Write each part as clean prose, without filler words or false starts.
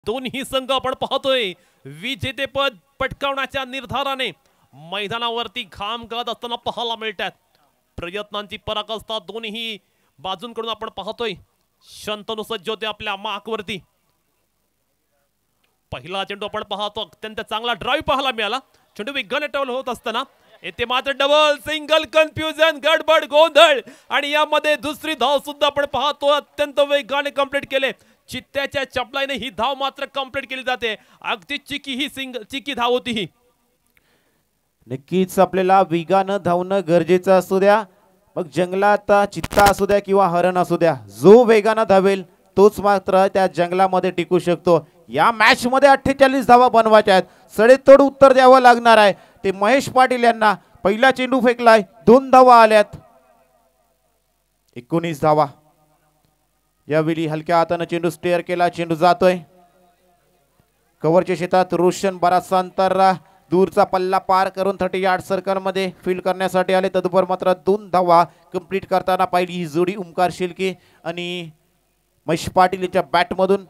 दोन्ही संघ आपण पाहतोय विजेतेपद पटकावण्याच्या निर्धाराने मैदानावरती घाम गळत असताना पाहायला मिळतात। प्रयत्नांची पराकाष्ठा दोन्ही बाजूंकडून आपण पाहतोय। शंतनू सज्ज होते आपल्या मार्कवरती। पहिला चेंडू आपण पाहतो, अत्यंत चांगला ड्राइव्ह पाहायला मिळाला। चेंडू वेगाने टॉल होत असताना येथे मात्र डबल सिंगल कन्फ्युजन गडबड गोंधळ आणि यामध्ये दुसरी धाव सुद्धा आपण पाहतो अत्यंत वेगाने कंप्लीट केले। चित्त्याच्या चपलाईने ही धाव मात्र कंप्लीट केली जाते। अगदी चिकी धाव होती ही। नक्कीच आपल्याला वेगाने धावणं गरजेचं असू द्या, मग जंगलात चित्ता असू द्या किंवा हरण असू द्या, जो वेगाने धावेल तोच मात्र त्या जंगलामध्ये टिकू शकतो। या मॅच मध्ये 48 धावा बनवायच्या आहेत। सडेतोड उत्तर द्यावं लागणार आहे। ते महेश पाटील यांना पहिला चेंडू फेकलाय, 2 धावा आल्यात, 19 धावा। यावेळी हलक्या हाताने चेंडू स्टेअर केला, चेंडू जातोय कव्हरच्या शेतात। रोशन बराचसा अंतर दूरचा पल्ला पार करून 30 यार्ड सर्कल मध्ये फील्ड करण्यासाठी आले। तदुपर मात्र 2 धावा कंप्लीट करताना पाहिली ही जोडी ओमकार शेलके आणि महेश पाटील यांच्या बॅट मधून।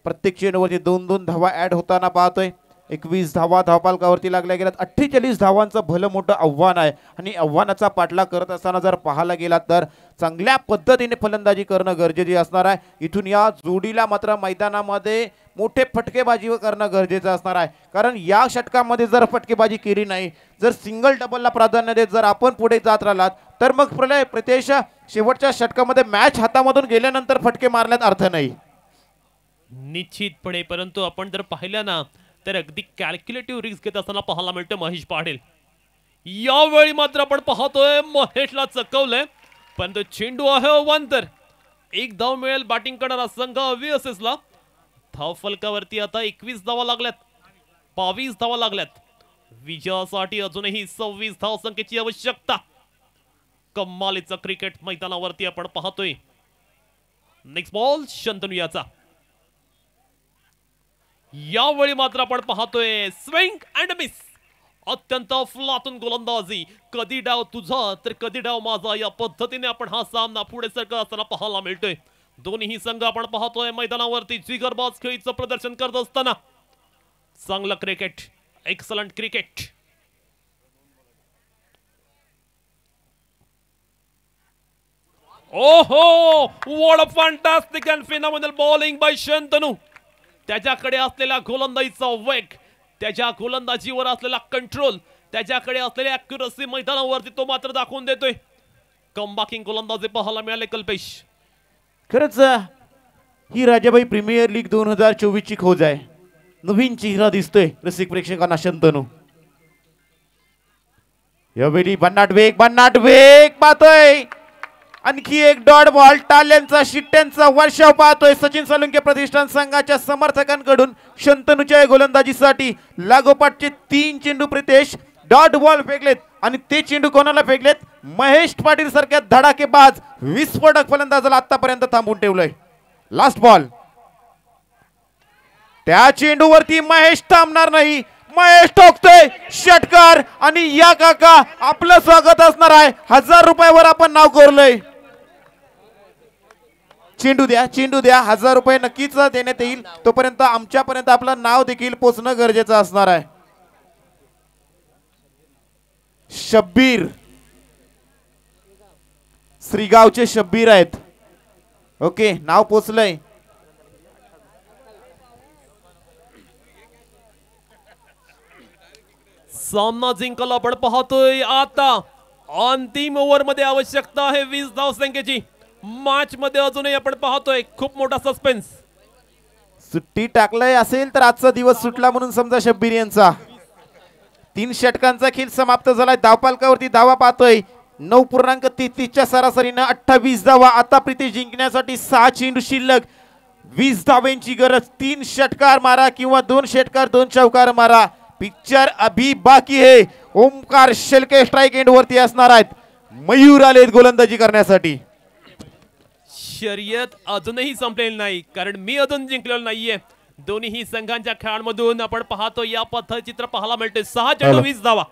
प्रत्येक चेंडूवरती 2-2 धावा ऍड होताना पाहतोय। 21 धावा धावपालकावरती लागल्या गेल्यात। 48 धावांचं भलं मोठं आव्हान आहे आणि आव्हानाचा पाठलाग करत असताना जर पाहायला गेला तर चांगल्या पद्धतीने फलंदाजी करणं गरजेचे असणार आहे। इथून या जोडीला मात्र मैदानामध्ये मोठे फटकेबाजी करणं गरजेचं असणार आहे, कारण या षटकामध्ये जर फटकेबाजी केली नाही, जर सिंगल डबलला प्राधान्य देत जर आपण पुढे जात राहिलात तर मग प्रत्यक्ष शेवटच्या षटकामध्ये मॅच हातामधून गेल्यानंतर फटके मारण्यात अर्थ नाही निश्चितपणे। परंतु आपण जर पाहिलं ना तर अगदी कॅल्क्युलेटिव्ह रिस्क घेत असताना पाहायला मिळतं महेश पाटील। यावेळी मात्र आपण पाहतोय महेशला चकवलंय, परंतु चेंडू आहे अवांतर। 1 धाव मिळेल बॅटिंग करणारा संघ VSSला। धाव फलकावरती आता 21 धावा लागल्यात, 22 धावा लागल्यात। विजयासाठी अजूनही 26 धाव संख्येची आवश्यकता। कमालीचं क्रिकेट मैदानावरती आपण पाहतोय। नेक्स्ट बॉल शंतनू याचा। यावेळी मात्र आपण पाहतोय स्विंग अँड मिस, अत्यंत फ्लातून गोलंदाजी। कधी डाव तुझा तर कधी डाव माझा, या पद्धतीने आपण हा सामना पुढे सरकत असताना पाहायला मिळतोय। दोन्ही संघ आपण पाहतोय मैदानावरती जिगरबाज खेळीचं प्रदर्शन करत असताना। चांगलं क्रिकेट, एक्सलंट क्रिकेट। ओहो, what a fantastic and phenomenal bowling bye Shantanu. त्याच्याकडे असलेला गोलंदाजीचा वेग, त्याच्या गोलंदाजीवर असलेला कंट्रोल, त्याच्याकडे असलेली ॲक्युरसी मैदानावरती तो मात्र दाखवून देतोय। कमबॅकिंग गोलंदाजी पाहायला मिळाले कल्पेश। खरंच ही राजाबाई प्रीमियर लीग 2024 ची खोज आहे। नवीन चेहरा दिसतोय रसिक प्रेक्षकांना शंतनू। यावेळी भन्नाट वेग पाहतोय। आणखी एक डॉट बॉल, टाल्यांचा शिट्ट्यांचा वर्षाव पाहतोय सचिन सालुंके प्रतिष्ठान संघाच्या समर्थकांकडून शंतनूच्या गोलंदाजीसाठी। लागोपाठचे 3 चेंडू प्रितेश डॉट बॉल फेकलेत आणि ते चेंडू कोणाला फेकलेत? महेश पाटील सारख्या धडाकेबाज विस्फोटक फलंदाजाला आतापर्यंत थांबून ठेवलंय। लास्ट बॉल, त्या चेंडूवरती महेश थांबणार नाही। महेश ठोकतोय षटकार आणि या काका आपलं स्वागत असणार आहे। 1000 रुपयावर आपण नाव कोरलंय। चेंडू द्या 1000 रुपये नक्कीच देण्यात येईल। तोपर्यंत आमच्यापर्यंत आपलं नाव देखील पोहोचणं गरजेचं असणार आहे। शब्बीर, श्रीगावचे शब्बीर आहेत। ओके, नाव पोचलंय। सामना जिंकायला आपण पाहतोय आता अंतिम ओव्हर मध्ये आवश्यकता आहे 20 धाव संख्येची। मॅच मध्ये अजूनही आपण पाहतोय खूप मोठा सस्पेन्स। सुट्टी टाकलंय असेल तर आजचा दिवस सुटला म्हणून समजा शब्बीर यांचा। 3 षटकांचा खेळ समाप्त झालाय। धावपालकावरती धावा पाहतोय 9.33 च्या सरासरीने 28 धावा। आता प्रीती जिंकण्यासाठी 6 चेंडू शिल्लक, 20 धावांची गरज। 3 षटकार मारा किंवा 2 षटकार 2 चौकार मारा। पिक्चर अभी बाकी है। ओमकार शेलके स्ट्राइक एंड वरती असणार आहेत। मयूर आलेत गोलंदाजी करण्यासाठी। शर्यत अजूनही संपलेली नाही, कारण मी अजून जिंकलेलो नाहीये। दोन्ही संघांच्या खेळांमधून आपण पाहतो या पद्धतीचे चित्र पाहायला मिळते। 6 चेंडू 20 धावा।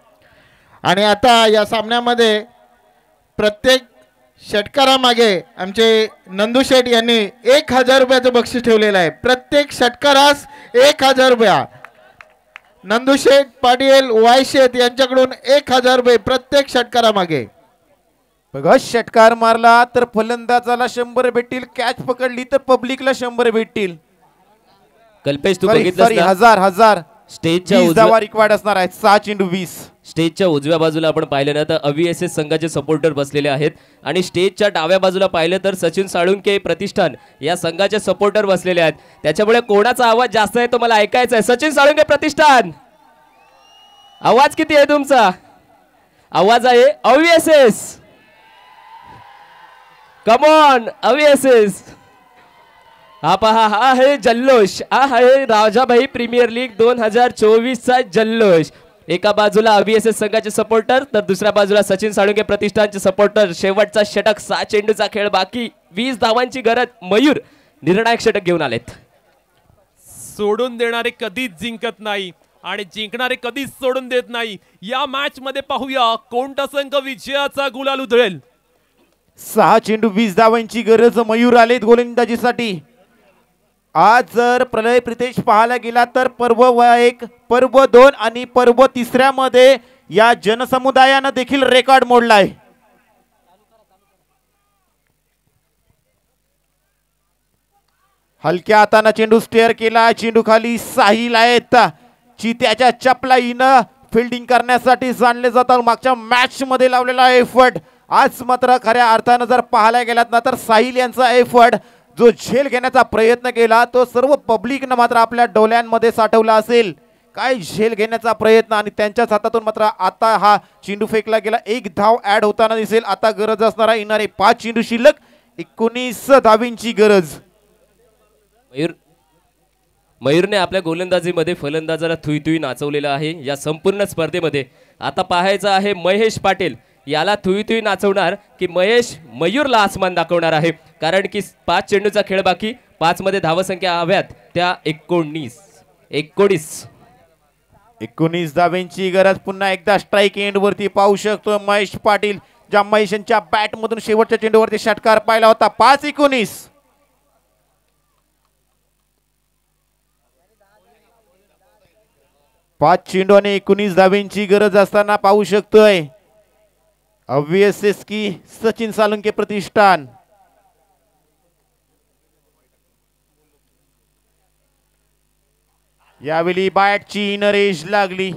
आणि आता या सामन्यामध्ये प्रत्येक षटकारामागे आमचे नंदू शेठ यांनी 1000 रुपयाचं बक्षीस ठेवलेलं आहे। प्रत्येक षटकारास ₹1000. नंदुशेठ पाटील वायशेत यांच्याकडून ₹1000 प्रत्येक षटकारामागे. बघा षटकार मारला तर फलंदाजाला 100 भेटतील, कॅच पकडली तर पब्लिकला 100 भेटतील. कल्पेश तू बघितलंस ना? हजार स्टेजच्या 20 धावा रिक्वायर्ड असणार आहेत. 6x20. स्टेजच्या उजव्या बाजूला आपण पाहिलं ना तर अव्हीएसएस संघाचे सपोर्टर बसलेले आहेत आणि स्टेजच्या डाव्या बाजूला पाहिलं तर सचिन साळुंके प्रतिष्ठान या संघाचे सपोर्टर बसलेले आहेत. त्याच्यामुळे कोणाचा आवाज जास्त आहे तो मला ऐकायचा आहे. सचिन साळुंके प्रतिष्ठान, आवाज किती आहे तुमचा? आवाज आहे अव्हीएसएस. Come on अव्हीएसएस. हा पहा, हा आहे जल्लोष, हा आहे राजाभाई प्रीमियर लीग 2024 चा जल्लोष. एका बाजूला अव्हीएसएस संघाचे सपोर्टर तर दुसऱ्या बाजूला सचिन साळुंके प्रतिष्ठानचे सपोर्टर. शेवटचा षटक, 6 चेंडूचा खेळ बाकी, 20 धावांची गरज. मयूर निर्णायक षटक घेऊन आलेत. सोडून देणारे कधीच जिंकत नाही आणि जिंकणारे कधीच सोडून देत नाही. या मॅच मध्ये पाहूया कोणता संघ विजयाचा गुलाल उधळेल. 6 चेंडू 20 धावांची गरज मयूर आलेत गोलंदाजीसाठी. आज जर प्रलय प्रितेश पाहायला गेला तर पर्व 1, पर्व 2 आणि पर्व 3 मध्ये या जनसमुदायानं देखील रेकॉर्ड मोडलाय. हलक्या हाताने चेंडू स्टेअर केला, चेंडू खाली. साहिल आहेत चित्याच्या चपलाईनं फिल्डिंग करण्यासाठी जाणले जातात. मागच्या मॅच मध्ये लावलेला एफर्ट आज मात्र खऱ्या अर्थानं जर पाहायला गेलात ना तर साहिल यांचा एफर्ट जो झेल घेण्याचा प्रयत्न केला तो सर्व पब्लिकनं मात्र आपल्या डोळ्यांमध्ये साठवला असेल. काय झेल घेण्याचा प्रयत्न आणि त्यांच्याच हातातून मात्र आता हा चेंडू फेकला गेला. 1 धाव ऍड होताना दिसेल. आता गरज असणारा येणारे 5 चेंडू शिल्लक, 19 धावींची गरज. मयूरने आपल्या गोलंदाजीमध्ये फलंदाजाला थुई थुई नाचवलेलं आहे या संपूर्ण स्पर्धेमध्ये. आता पाहायचं आहे महेश पाटील याला थुई थुई नाचवणार की मयूरला आसमान दाखवणार आहे. कारण की 5 चेंडूचा खेळ बाकी, 5 मध्ये धावसंख्या हव्यात त्या 19 धाव्यांची गरज. पुन्हा एकदा स्ट्राईक एंड वरती पाहू शकतो महेश पाटील, ज्या महेशांच्या बॅट मधून शेवटच्या चेंडूवरती षटकार पाहिला होता. 5-19. 5 चेंडू आणि 19 धाव्यांची गरज असताना पाहू शकतोय अव्हीएसएस की सचिन साळुंके प्रतिष्ठान. यावेळी बॅटची इनर एज लागले.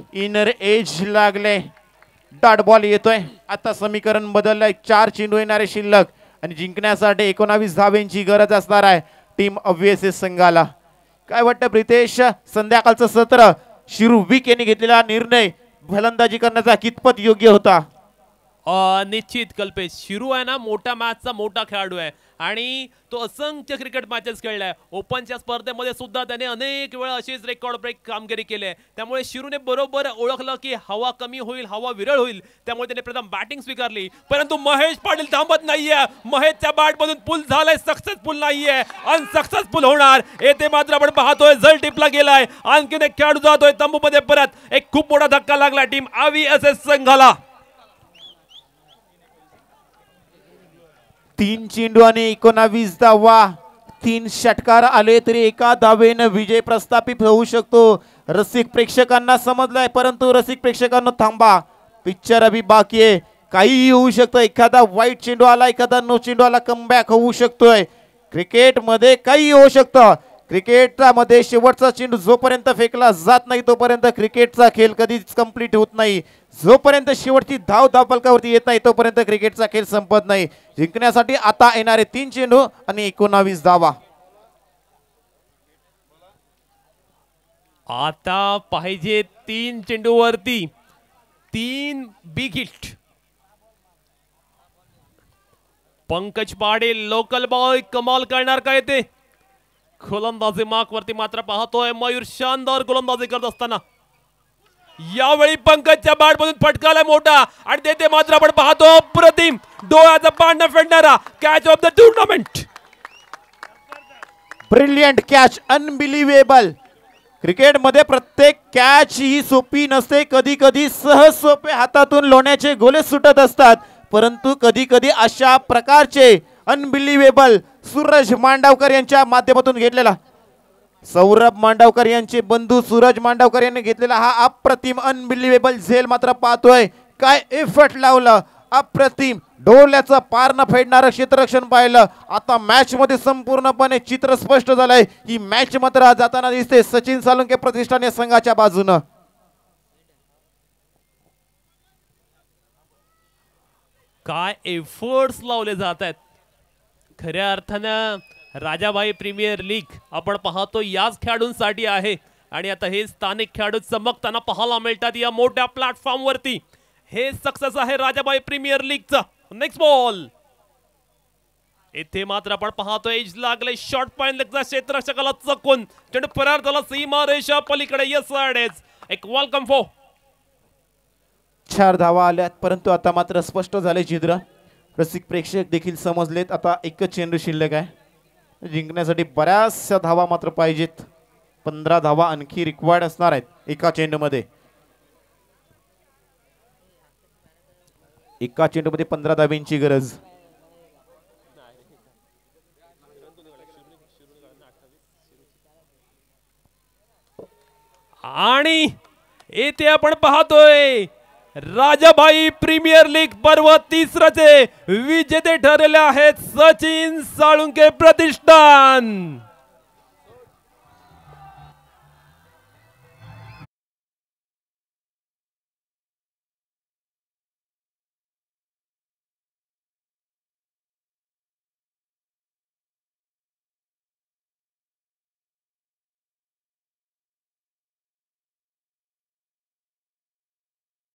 डॉट बॉल येतोय. आता समीकरण बदललंय. 4 चेंडू येणारे शिल्लक आणि जिंकण्यासाठी 19 धाव्यांची गरज असणार आहे टीम अव्हीएसएस संघाला. काय वाटतं प्रितेश, संध्याकाळचं सत्र शिरू विक यांनी घेतलेला निर्णय फलंदाजी करण्याचा कितपत योग्य होता? निश्चित कल्पेश, शिरू आहे ना मोठा मॅचचा मोठा खेळाडू आहे आणि तो असंख्य क्रिकेट मॅचेस खेळलाय. ओपनच्या स्पर्धेमध्ये सुद्धा त्याने अनेक वेळा अशीच रेकॉर्ड ब्रेक कामगिरी केली आहे. त्यामुळे शिरूने बरोबर ओळखलं की हवा कमी होईल, हवा विरळ होईल, त्यामुळे त्याने प्रथम बॅटिंग स्वीकारली. परंतु महेश पाटील थांबत नाहीये. महेशच्या बॅट मधून पुल झालाय, सक्सेसफुल नाहीये, अनसक्सेसफुल होणार. येथे मात्र आपण पाहतोय जल टिपला गेलाय. आणखीन एक खेळाडू जातोय तंबूमध्ये परत. एक खूप मोठा धक्का लागला टीम अव्हीएसएस संघाला. 3 चेंडू आणि 19 धावा. 3 षटकार आले तरी एका धावेनं विजय प्रस्थापित होऊ शकतो. रसिक प्रेक्षकांना समजलंय, परंतु रसिक प्रेक्षकांना थांबा, पिक्चर अभी बाकी आहे. काही होऊ शकतं. एखादा वाईट चेंडू आला, एखादा नो चेंडू आला, कमबॅक होऊ शकतोय. क्रिकेट मध्ये काही होऊ शकतं. क्रिकेटमध्ये शेवटचा चेंडू जोपर्यंत फेकला जात नाही तोपर्यंत क्रिकेटचा खेळ कधीच कंप्लीट होत नाही. जोपर्यंत शेवटची धाव धावफलकावरती येत नाही तोपर्यंत क्रिकेटचा खेळ संपत नाही. जिंकण्यासाठी आता येणारे 3 चेंडू आणि 19 धावा. आता पाहिजे 3 चेंडूवरती 3 big hit. Pankaj Patil local boy कमाल करणार का येते? गोलंदाजी मार्क वरती मात्र पाहतोय मयूर शानदार गोलंदाजी करत असताना. यावेळी पंकजच्या बॅट मधून फटकाला मोठा आणि तेथे मात्र आपण पाहतो अप्रतिम डोळ्याचा पारणा फेडणारा catch of the tournament. Brilliant catch, unbelievable. क्रिकेटमध्ये प्रत्येक कॅच ही सोपी नसते. कधी कधी सहज सोपे हातातून लोण्याचे गोले सुटत असतात, परंतु कधी कधी अशा प्रकारचे अनबिलिव्हेबल सूरज मांडवकर यांच्या माध्यमातून घेतलेला सौरभ मांडवकर यांचे बंधू सूरज मांडवकर यांनी घेतलेला हा अप्रतिम अनबिलिव्हेबल झेल मात्र पाहतोय काय एफर्ट लावलं, अप्रतिम डोळ्याचं पार न फेडणारं क्षेत्ररक्षण पाहिलं. आता मॅच मध्ये संपूर्णपणे चित्र स्पष्ट झालंय. ही मॅच मात्र जाताना दिसते सचिन साळुंके प्रतिष्ठान या संघाच्या बाजूनं. काय एफर्ट्स लावले जात आहेत. खऱ्या अर्थानं राजाभाई प्रीमियर लीग आपण पाहतो याच खेळाडूंसाठी आहे आणि आता हे स्थानिक खेळाडू चमकताना पाहायला मिळतात या मोठ्या प्लॅटफॉर्म वरती. हे सक्सेस आहे राजाभाई प्रीमियर लीगचा. नेक्स्ट बॉल इथे मात्र आपण पाहतो एज लागले शॉर्ट पॉइंट लेगचा क्षेत्ररक्षकाला चकून चेंडू फरार झाला सीमा रेषा पलीकडे. यस एक वेलकम फॉर 4 धावा आल्यात परंतु आता मात्र स्पष्ट झाले चित्र. रसिक प्रेक्षक देखील समजलेत आता एकच चेंडू शिल्लक आहे. जिंकण्यासाठी बऱ्याचशा धावा मात्र पाहिजेत. 15 धावा आणखी रिक्वायर्ड असणार आहेत एका चेंडूमध्ये. एका चेंडूमध्ये 15 धाब्यांची गरज. आणि येथे आपण पाहतोय राजाभाई प्रीमियर लीग पर्व तिसराचे विजेते ठरलेले आहेत सचिन साळुंके प्रतिष्ठान.